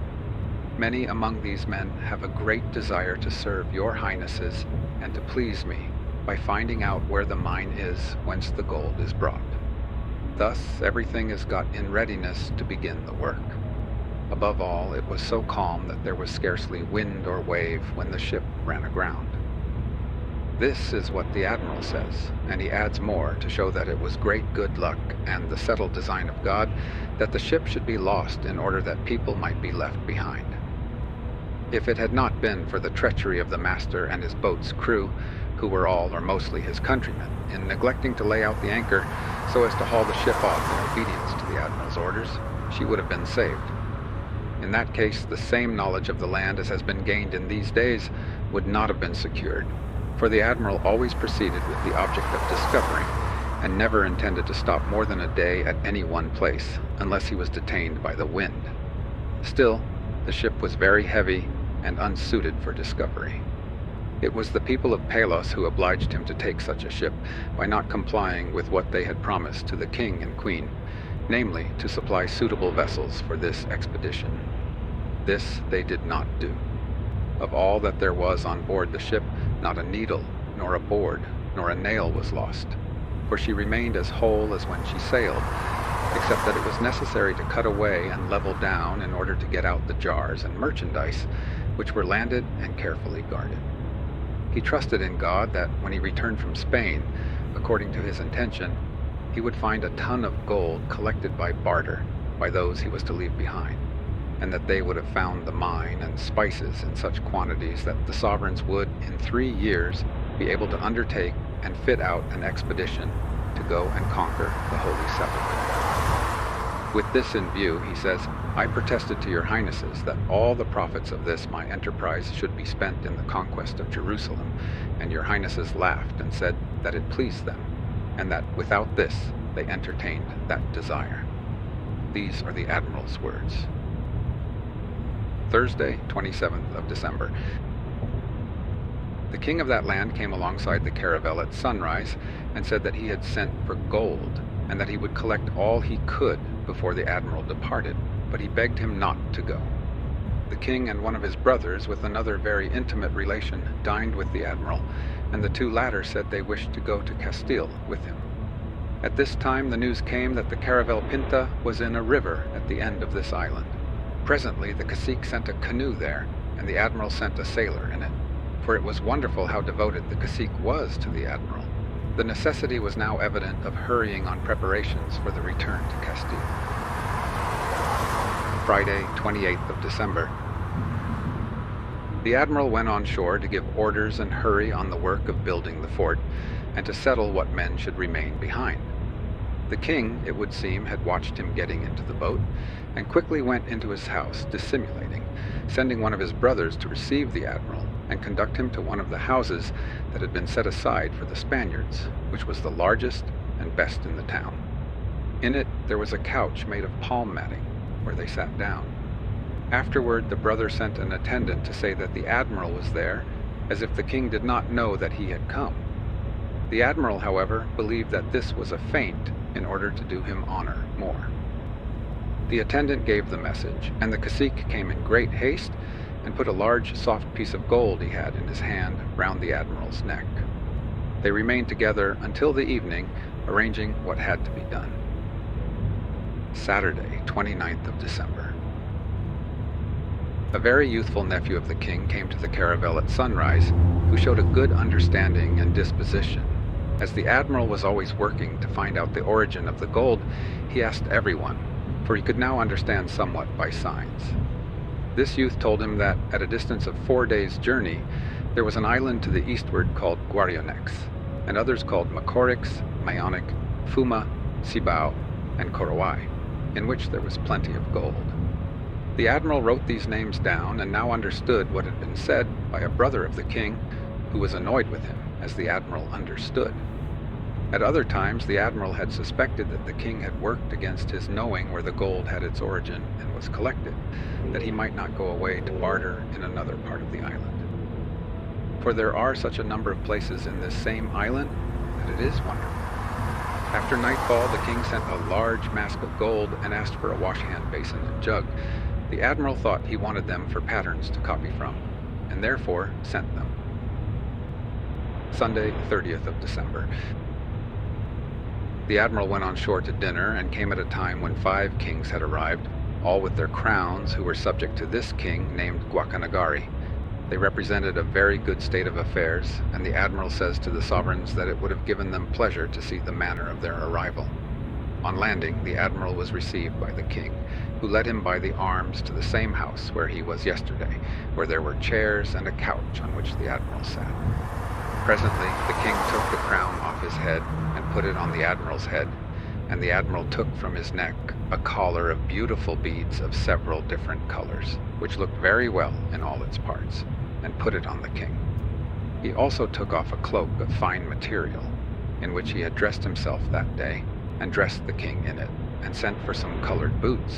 Many among these men have a great desire to serve your highnesses and to please me by finding out where the mine is whence the gold is brought. Thus everything is got in readiness to begin the work. Above all, it was so calm that there was scarcely wind or wave when the ship ran aground. This is what the admiral says, and he adds more to show that it was great good luck and the settled design of God that the ship should be lost in order that people might be left behind. If it had not been for the treachery of the master and his boat's crew, who were all or mostly his countrymen, in neglecting to lay out the anchor so as to haul the ship off in obedience to the admiral's orders, she would have been saved. In that case, the same knowledge of the land as has been gained in these days would not have been secured, for the admiral always proceeded with the object of discovering, and never intended to stop more than a day at any one place, unless he was detained by the wind. Still, the ship was very heavy and unsuited for discovery. It was the people of Palos who obliged him to take such a ship by not complying with what they had promised to the king and queen, namely, to supply suitable vessels for this expedition. This they did not do. Of all that there was on board the ship, not a needle, nor a board, nor a nail was lost, for she remained as whole as when she sailed, except that it was necessary to cut away and level down in order to get out the jars and merchandise, which were landed and carefully guarded. He trusted in God that when he returned from Spain, according to his intention, he would find a ton of gold collected by barter by those he was to leave behind, and that they would have found the mine and spices in such quantities that the sovereigns would, in 3 years, be able to undertake and fit out an expedition to go and conquer the Holy Sepulchre. With this in view, he says, I protested to your highnesses that all the profits of this my enterprise should be spent in the conquest of Jerusalem, and your highnesses laughed and said that it pleased them, and that without this they entertained that desire. These are the admiral's words. Thursday, 27th of December. The king of that land came alongside the caravel at sunrise and said that he had sent for gold, and that he would collect all he could before the admiral departed, but he begged him not to go. The king and one of his brothers, with another very intimate relation, dined with the admiral, and the two latter said they wished to go to Castile with him. At this time the news came that the caravel Pinta was in a river at the end of this island. Presently the cacique sent a canoe there, and the admiral sent a sailor in it, for it was wonderful how devoted the cacique was to the admiral. The necessity was now evident of hurrying on preparations for the return to Castile. Friday, 28th of December. The admiral went on shore to give orders and hurry on the work of building the fort, and to settle what men should remain behind. The king, it would seem, had watched him getting into the boat, and quickly went into his house, dissimulating, sending one of his brothers to receive the admiral and conduct him to one of the houses that had been set aside for the Spaniards, which was the largest and best in the town. In it there was a couch made of palm matting, where they sat down. Afterward the brother sent an attendant to say that the admiral was there, as if the king did not know that he had come. The admiral, however, believed that this was a feint in order to do him honor more. The attendant gave the message, and the cacique came in great haste and put a large soft piece of gold he had in his hand round the admiral's neck. They remained together until the evening, arranging what had to be done. Saturday, 29th of December. A very youthful nephew of the king came to the caravel at sunrise, who showed a good understanding and disposition. As the admiral was always working to find out the origin of the gold, he asked everyone, for he could now understand somewhat by signs. This youth told him that at a distance of 4 days' journey, there was an island to the eastward called Guarionex, and others called Macorix, Mayonic, Fuma, Cibao, and Corowai, in which there was plenty of gold. The admiral wrote these names down and now understood what had been said by a brother of the king, who was annoyed with him, as the admiral understood. At other times the admiral had suspected that the king had worked against his knowing where the gold had its origin and was collected, that he might not go away to barter in another part of the island. For there are such a number of places in this same island that it is wonderful. After nightfall the king sent a large mask of gold and asked for a wash-hand basin and jug. The admiral thought he wanted them for patterns to copy from, and therefore sent them. Sunday, 30th of December. The admiral went on shore to dinner and came at a time when 5 kings had arrived, all with their crowns, who were subject to this king named Guacanagari. They represented a very good state of affairs, and the admiral says to the sovereigns that it would have given them pleasure to see the manner of their arrival. On landing, the admiral was received by the king, who led him by the arms to the same house where he was yesterday, where there were chairs and a couch on which the admiral sat. Presently the king took the crown off his head and put it on the admiral's head, and the admiral took from his neck a collar of beautiful beads of several different colors, which looked very well in all its parts, and put it on the king. He also took off a cloak of fine material, in which he had dressed himself that day, and dressed the king in it, and sent for some colored boots,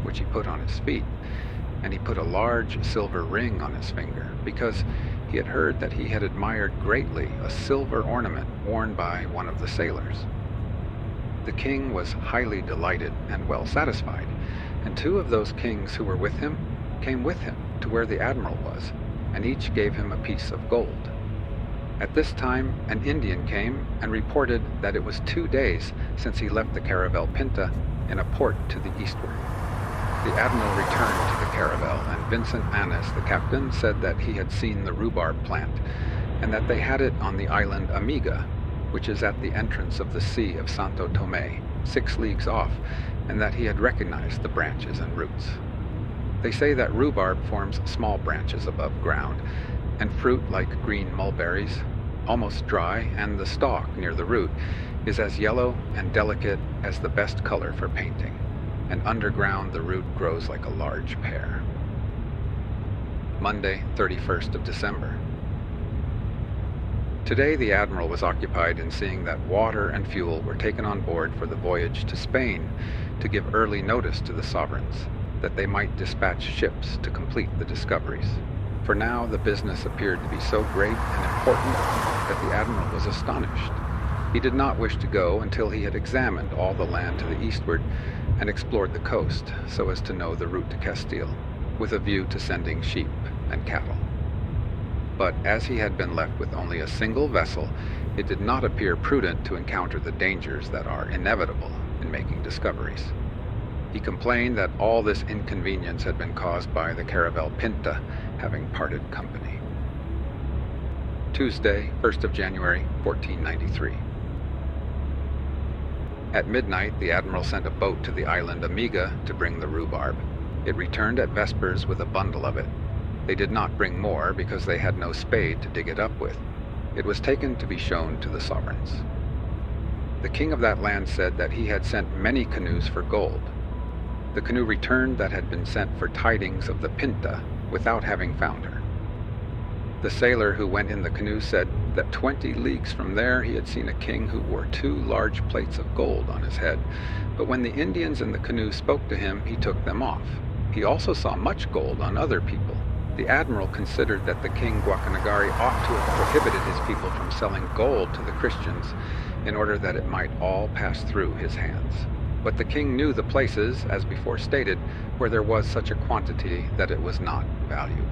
which he put on his feet, and he put a large silver ring on his finger, because he had heard that he had admired greatly a silver ornament worn by one of the sailors. The king was highly delighted and well satisfied, and 2 of those kings who were with him came with him to where the admiral was, and each gave him a piece of gold. At this time, an Indian came and reported that it was 2 days since he left the caravel Pinta in a port to the eastward. The admiral returned to the caravel, and Vincent Annis, the captain, said that he had seen the rhubarb plant, and that they had it on the island Amiga, which is at the entrance of the Sea of Santo Tomé, 6 leagues off, and that he had recognized the branches and roots. They say that rhubarb forms small branches above ground, and fruit like green mulberries, almost dry, and the stalk near the root is as yellow and delicate as the best color for painting, and underground the root grows like a large pear. Monday, 31st of December. Today the admiral was occupied in seeing that water and fuel were taken on board for the voyage to Spain to give early notice to the sovereigns, that they might dispatch ships to complete the discoveries. For now the business appeared to be so great and important that the admiral was astonished. He did not wish to go until he had examined all the land to the eastward and explored the coast so as to know the route to Castile, with a view to sending sheep and cattle. But as he had been left with only a single vessel, it did not appear prudent to encounter the dangers that are inevitable in making discoveries. He complained that all this inconvenience had been caused by the caravel Pinta having parted company. Tuesday, 1st of January, 1493. At midnight, the admiral sent a boat to the island Amiga to bring the rhubarb. It returned at vespers with a bundle of it. They did not bring more because they had no spade to dig it up with. It was taken to be shown to the sovereigns. The king of that land said that he had sent many canoes for gold. The canoe returned that had been sent for tidings of the Pinta without having found her. The sailor who went in the canoe said that 20 leagues from there he had seen a king who wore 2 large plates of gold on his head, but when the Indians in the canoe spoke to him, he took them off. He also saw much gold on other people. The admiral considered that the king Guacanagari ought to have prohibited his people from selling gold to the Christians in order that it might all pass through his hands. But the king knew the places, as before stated, where there was such a quantity that it was not valued.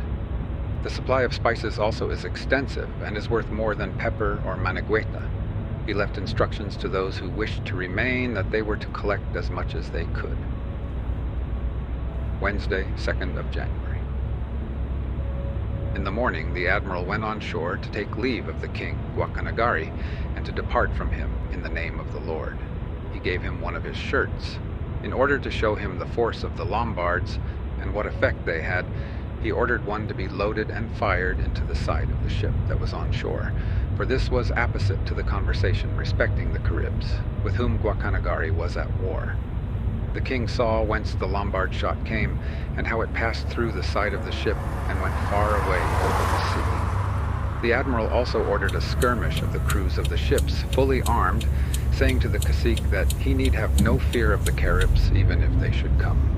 The supply of spices also is extensive and is worth more than pepper or manigueta. He left instructions to those who wished to remain that they were to collect as much as they could. Wednesday, 2nd of January. In the morning, the admiral went on shore to take leave of the king, Guacanagari, and to depart from him in the name of the Lord. He gave him one of his shirts. In order to show him the force of the Lombards and what effect they had, he ordered one to be loaded and fired into the side of the ship that was on shore, for this was apposite to the conversation respecting the Caribs, with whom Guacanagari was at war. The king saw whence the Lombard shot came, and how it passed through the side of the ship and went far away over the sea. The admiral also ordered a skirmish of the crews of the ships, fully armed, saying to the cacique that he need have no fear of the Caribs, even if they should come.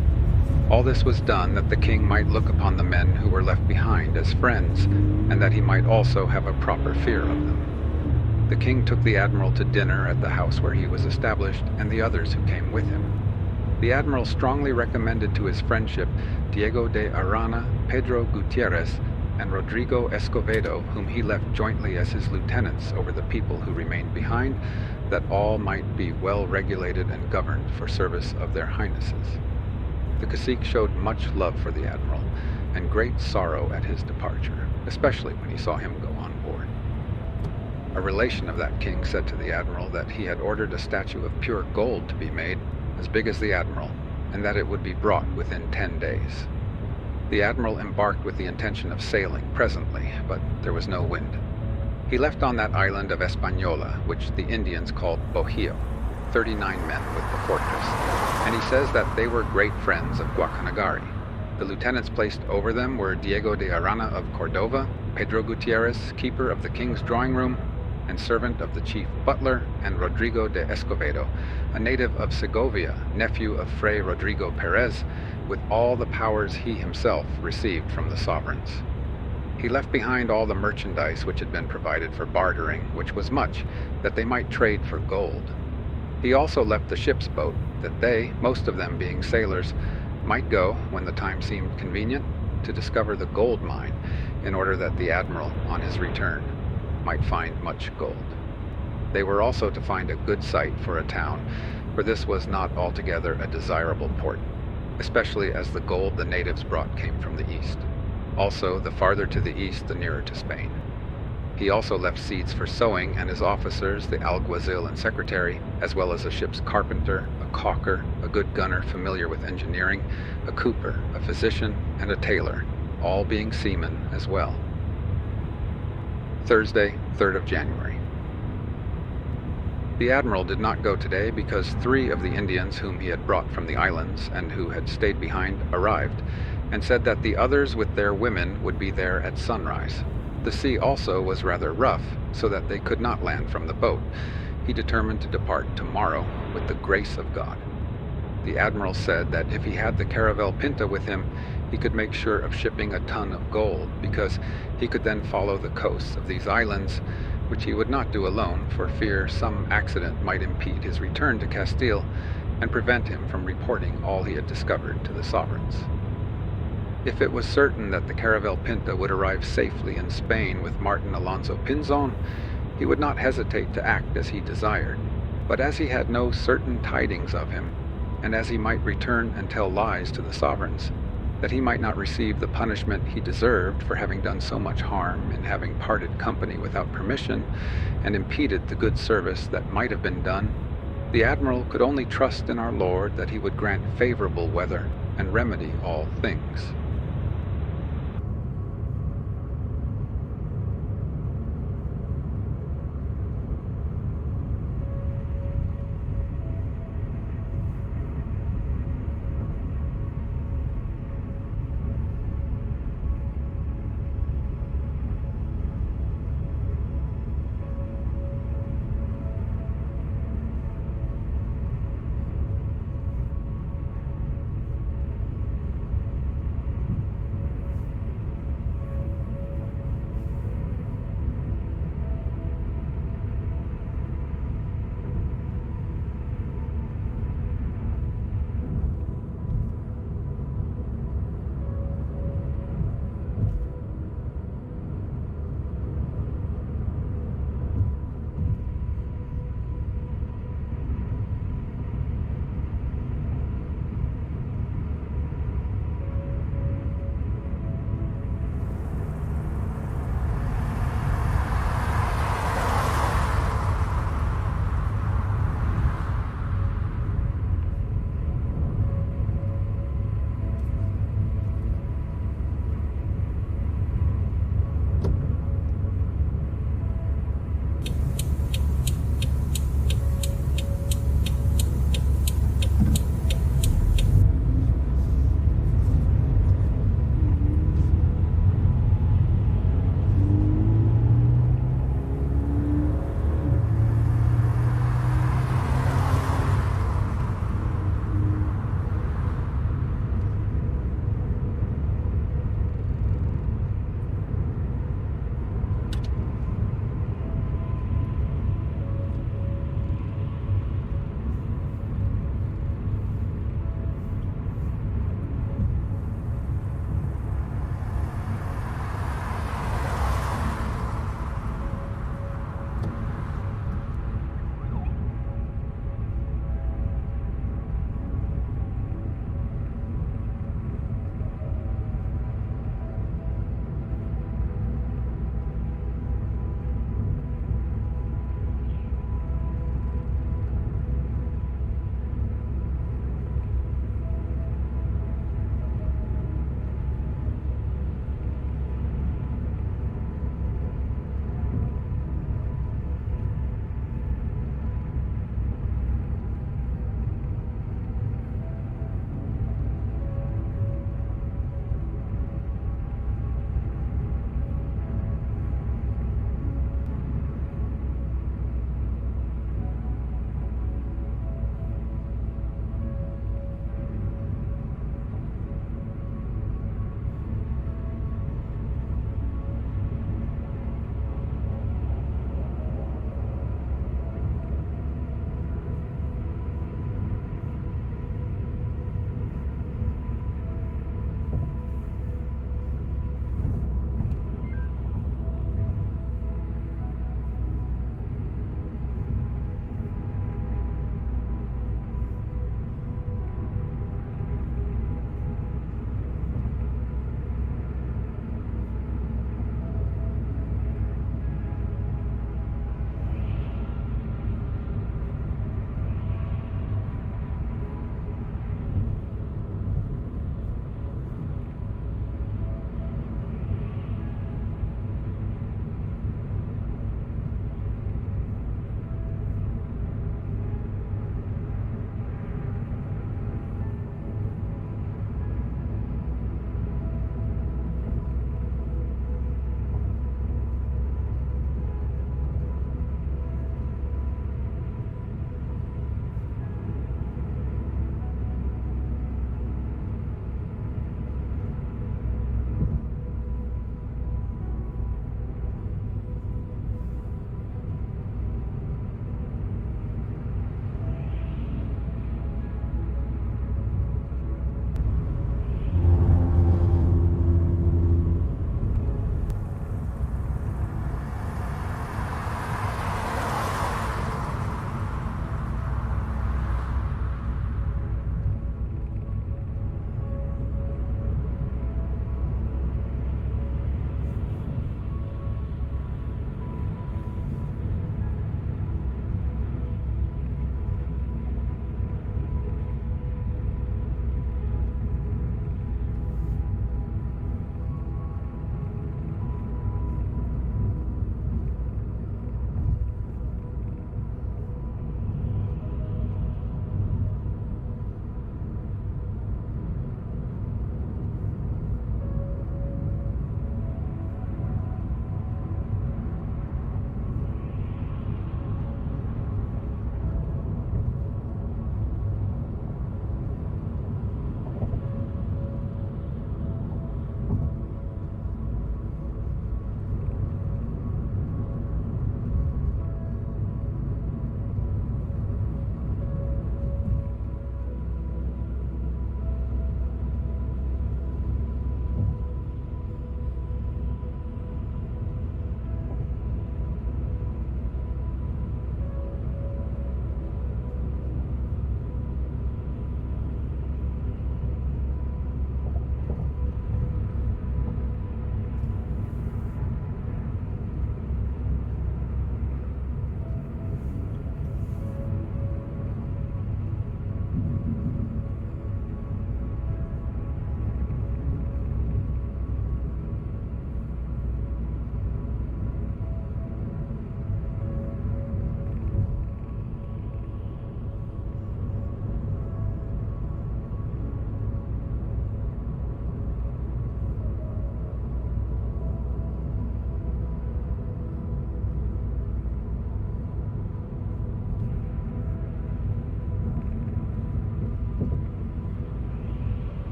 All this was done that the king might look upon the men who were left behind as friends, and that he might also have a proper fear of them. The king took the admiral to dinner at the house where he was established, and the others who came with him. The admiral strongly recommended to his friendship Diego de Arana, Pedro Gutierrez, and Rodrigo Escovedo, whom he left jointly as his lieutenants over the people who remained behind, that all might be well regulated and governed for service of their highnesses. The cacique showed much love for the admiral, and great sorrow at his departure, especially when he saw him go on board. A relation of that king said to the admiral that he had ordered a statue of pure gold to be made, as big as the admiral, and that it would be brought within 10 days. The admiral embarked with the intention of sailing presently, but there was no wind. He left on that island of Española, which the Indians called Bojio, 39 men with the fortress, and he says that they were great friends of Guacanagari. The lieutenants placed over them were Diego de Arana of Cordova, Pedro Gutierrez, keeper of the king's drawing room, and servant of the chief butler, and Rodrigo de Escovedo, a native of Segovia, nephew of Fray Rodrigo Perez, with all the powers he himself received from the sovereigns. He left behind all the merchandise which had been provided for bartering, which was much, that they might trade for gold. He also left the ship's boat, that they, most of them being sailors, might go, when the time seemed convenient, to discover the gold mine in order that the admiral, on his return, might find much gold. They were also to find a good site for a town, for this was not altogether a desirable port, especially as the gold the natives brought came from the east. Also, the farther to the east, the nearer to Spain. He also left seeds for sowing, and his officers, the alguazil and secretary, as well as a ship's carpenter, a caulker, a good gunner familiar with engineering, a cooper, a physician, and a tailor, all being seamen as well. Thursday, 3rd of January. The admiral did not go today because 3 of the Indians whom he had brought from the islands and who had stayed behind arrived, and said that the others with their women would be there at sunrise. The sea also was rather rough, so that they could not land from the boat. He determined to depart tomorrow with the grace of God. The admiral said that if he had the caravel pinta with him, he could make sure of shipping a ton of gold, because he could then follow the coasts of these islands, which he would not do alone for fear some accident might impede his return to Castile and prevent him from reporting all he had discovered to the sovereigns. If it was certain that the caravel pinta would arrive safely in Spain with Martin Alonso Pinzon, he would not hesitate to act as he desired. But as he had no certain tidings of him, and as he might return and tell lies to the sovereigns, that he might not receive the punishment he deserved for having done so much harm in having parted company without permission and impeded the good service that might have been done, the admiral could only trust in our Lord that he would grant favorable weather and remedy all things.